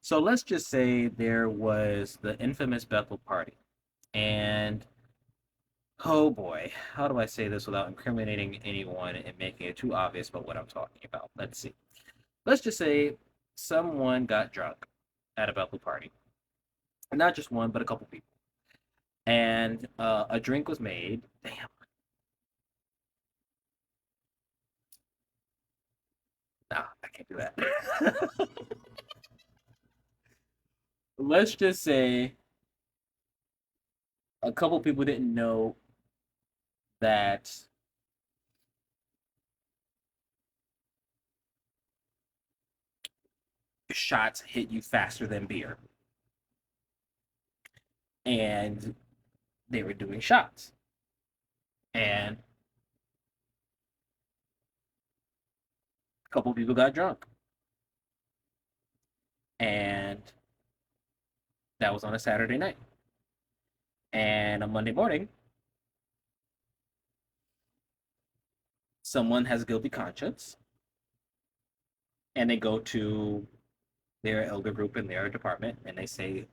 So let's just say there was the infamous Bethel party. And oh boy, how do I say this without incriminating anyone and making it too obvious about what I'm talking about? Let's see. Let's just say someone got drunk at a Bethel party. And not just one, but a couple people. And a drink was made. Damn, nah, I can't do that. Let's just say a couple people didn't know that shots hit you faster than beer. And they were doing shots. And a couple people got drunk. And that was on a Saturday night. And on Monday morning, someone has a guilty conscience and they go to their elder group in their department and they say,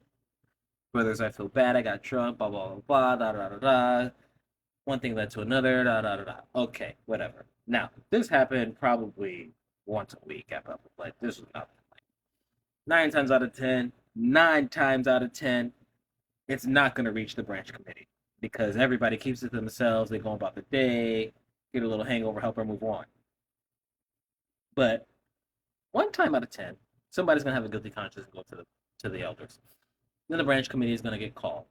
brothers, I feel bad. I got drunk, blah, blah, blah, blah, da, da, da, da. One thing led to another, da, da, da, da. Okay, whatever. Now, this happened probably once a week at Bethel. Like, this was nothing. Nine times out of 10, 9 times out of 10, it's not going to reach the branch committee because everybody keeps it to themselves. They go about the day, get a little hangover, help her move on. But one time out of 10, somebody's going to have a guilty conscience and go to the elders. Then the branch committee is going to get called.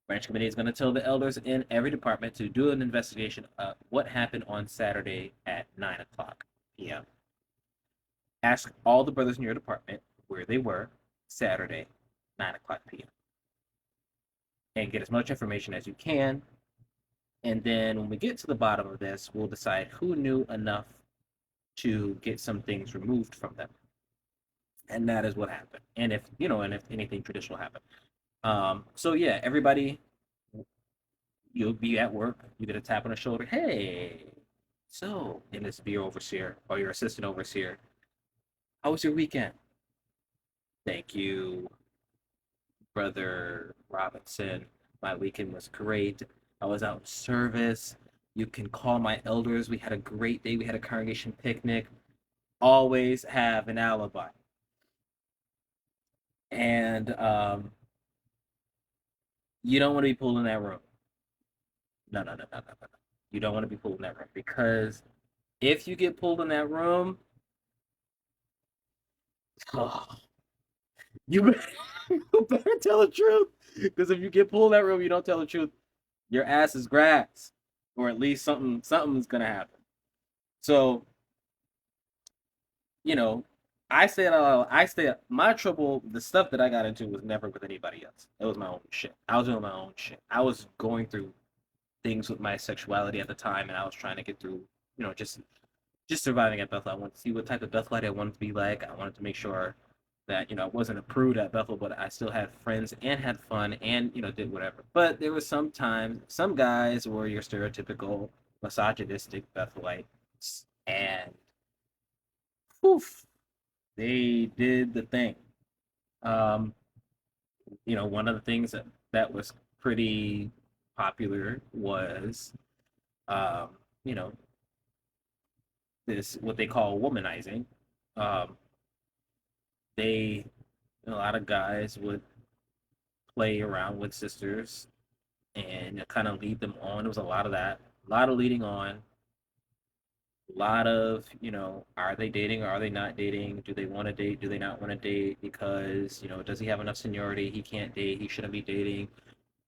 Branch committee is going to tell the elders in every department to do an investigation of what happened on Saturday at 9 o'clock p.m. Ask all the brothers in your department where they were Saturday, 9 o'clock p.m. And get as much information as you can. And then when we get to the bottom of this, we'll decide who knew enough to get some things removed from them. And that is what happened. And if anything traditional happened. So yeah, everybody, you'll be at work, you get a tap on the shoulder, hey, so, and this be your overseer or your assistant overseer, how was your weekend? Thank you, Brother Robinson. My weekend was great. I was out in service. You can call my elders. We had a great day. We had a congregation picnic. Always have an alibi. And you don't want to be pulled in that room. No, no, no, no, no, no. You don't want to be pulled in that room because if you get pulled in that room, oh, you better, you better tell the truth. Because if you get pulled in that room, you don't tell the truth, your ass is grass, or at least something's gonna happen. So you know, I say my trouble, the stuff that I got into was never with anybody else. It was my own shit. I was doing my own shit. I was going through things with my sexuality at the time, and I was trying to get through, just surviving at Bethel. I wanted to see what type of Bethelite I wanted to be like. I wanted to make sure that I wasn't a prude at Bethel, but I still had friends and had fun and did whatever. But there was sometimes some guys were your stereotypical misogynistic Bethelites, and poof, they did the thing. Um, one of the things that was pretty popular was, um, you know, this what they call womanizing. Um, they a lot of guys would play around with sisters and kind of lead them on. There was a lot of that, a lot of leading on, a lot of are they dating or are they not dating? Do they want to date? Do they not want to date? Because does he have enough seniority? He can't date. He shouldn't be dating.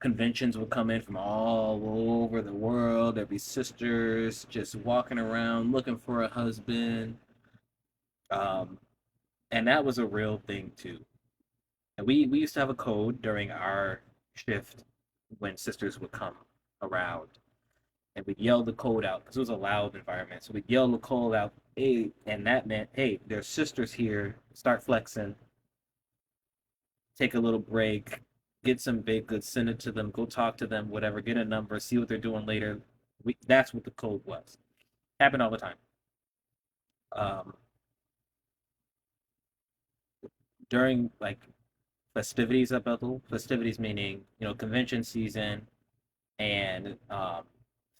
Conventions would come in from all over the world. There'd be sisters just walking around looking for a husband. Um, and that was a real thing too. And we used to have a code during our shift when sisters would come around, and we'd yell the code out because it was a loud environment. So we'd yell the code out, hey, and that meant, hey, there's sisters here. Start flexing. Take a little break. Get some baked goods. Send it to them. Go talk to them. Whatever. Get a number. See what they're doing later. That's what the code was. Happened all the time. Um, during like festivities at Bethel, festivities meaning, convention season and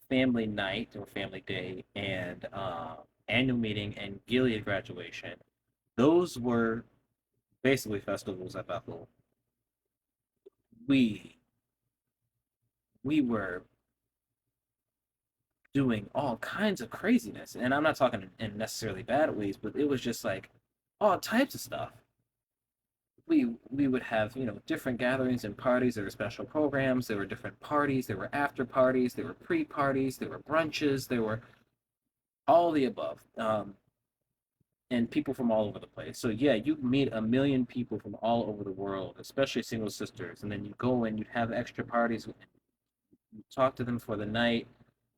family night or family day and annual meeting and Gilead graduation. Those were basically festivals at Bethel. We we were doing all kinds of craziness, and I'm not talking in necessarily bad ways, but it was just like all types of stuff. We would have different gatherings and parties. There were special programs. There were different parties. There were after parties. There were pre parties. There were brunches. There were all the above. And people from all over the place. So yeah, you meet a million people from all over the world, especially single sisters, and then you go and you have extra parties. You talk to them for the night.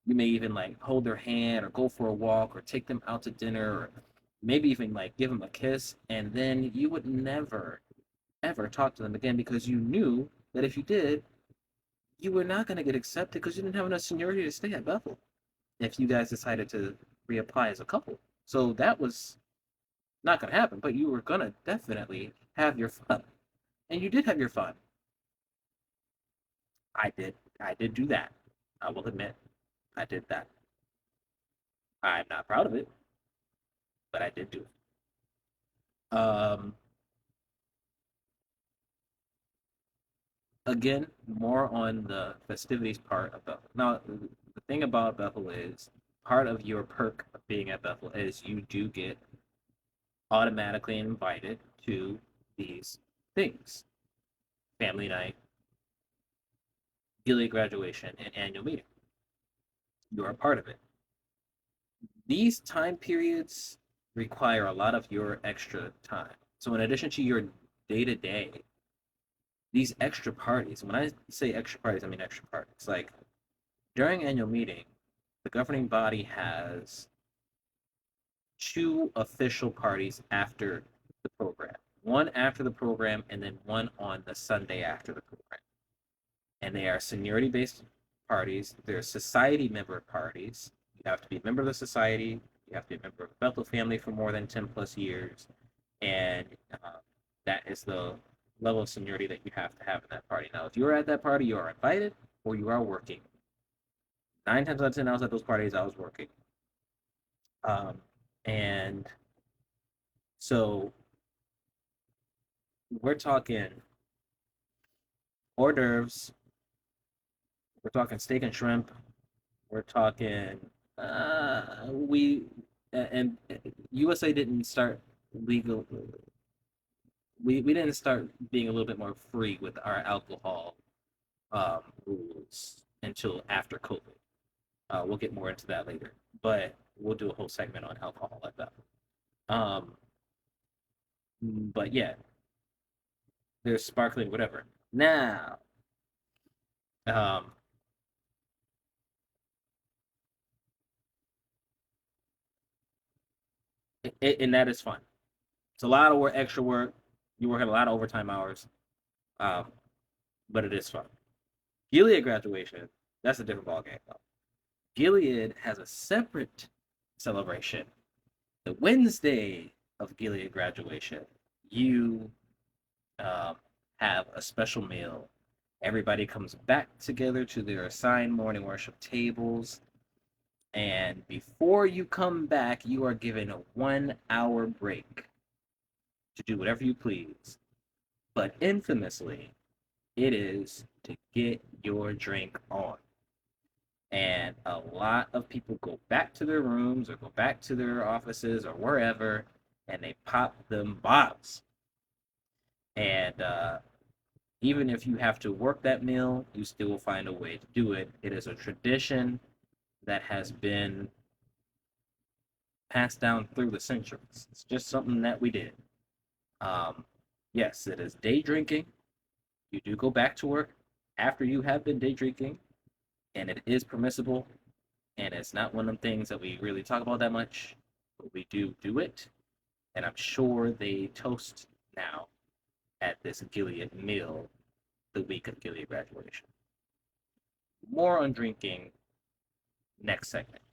You may even like hold their hand or go for a walk or take them out to dinner or maybe even like give them a kiss, and then you would never ever talk to them again because you knew that if you did, you were not going to get accepted because you didn't have enough seniority to stay at Bethel if you guys decided to reapply as a couple. So that was not going to happen, but you were going to definitely have your fun. And you did have your fun. I did. I did do that. I will admit, I did that. I'm not proud of it, but I did do it. Again, more on the festivities part of Bethel. Now, the thing about Bethel is part of your perk of being at Bethel is you do get automatically invited to these things: family night, Gilead graduation, and annual meeting. You're a part of it. These time periods require a lot of your extra time. So, in addition to your day to day, these extra parties, when I say extra parties, I mean extra parties. Like during annual meeting, the governing body has two official parties after the program. One after the program and then one on the Sunday after the program. And they are seniority based parties. They're society member parties. You have to be a member of the society. You have to be a member of the Bethel family for more than 10 plus years. And that is the level of seniority that you have to have in that party. Now, if you're at that party, you are invited or you are working. 9 times out of 10, I was at those parties, I was working. Um, and so we're talking hors d'oeuvres, we're talking steak and shrimp, we're talking we and USA didn't start legal. We didn't start being a little bit more free with our alcohol rules until after COVID. We'll get more into that later, but we'll do a whole segment on alcohol like that. Um, but yeah, there's sparkling whatever. Now, um, and that is fun. It's a lot of work, extra work. You work at a lot of overtime hours, um, but it is fun. Gilead graduation, that's a different ballgame though. Gilead has a separate celebration. The Wednesday of Gilead graduation, you um, have a special meal. Everybody comes back together to their assigned morning worship tables. And before you come back, you are given a 1 hour break to do whatever you please. But infamously, it is to get your drink on. And a lot of people go back to their rooms or go back to their offices or wherever, and they pop them bottles. And even if you have to work that meal, you still will find a way to do it. It is a tradition that has been passed down through the centuries. It's just something that we did. Um, yes, it is day drinking. You do go back to work after you have been day drinking, and it is permissible. And it's not one of them things that we really talk about that much, but we do it. And I'm sure they toast now at this Gilead meal the week of Gilead graduation. More on drinking next segment.